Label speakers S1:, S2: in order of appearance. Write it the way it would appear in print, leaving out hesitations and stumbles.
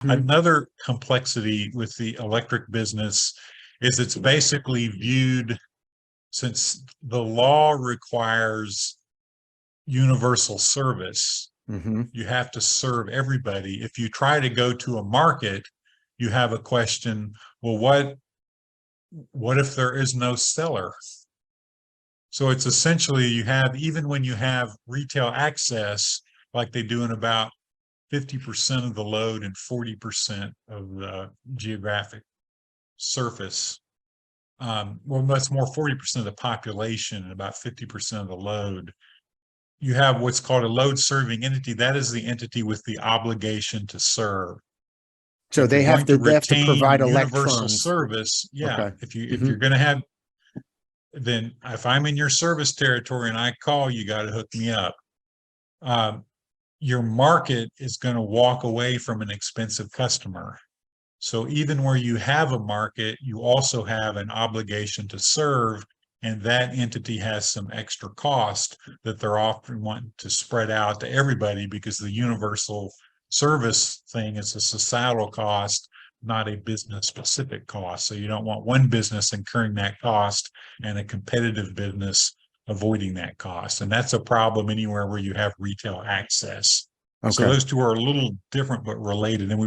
S1: Another complexity with the electric business is it's basically viewed, since the law requires universal service, you have to serve everybody. If you try to go to a market, you have a question, well, what if there is no seller? So it's essentially, you have, even when you have retail access, like they do in about 50% of the load and 40% of the geographic surface. Well, that's more 40% of the population and about 50% of the load. You have what's called a load serving entity. That is the entity with the obligation to serve.
S2: So
S1: If
S2: they
S1: you're
S2: have
S1: going
S2: to provide
S1: universal
S2: electrons.
S1: service. Yeah.
S2: Okay.
S1: If you're going to have, then if I'm in your service territory and I call, you got to hook me up. Your market is going to walk away from an expensive customer. So even where you have a market, you also have an obligation to serve, and that entity has some extra cost that they're often wanting to spread out to everybody, because the universal service thing is a societal cost, not a business specific cost. So you don't want one business incurring that cost and a competitive business avoiding that cost. And that's a problem anywhere where you have retail access. So
S2: Okay.
S1: those two are a little different but related. And we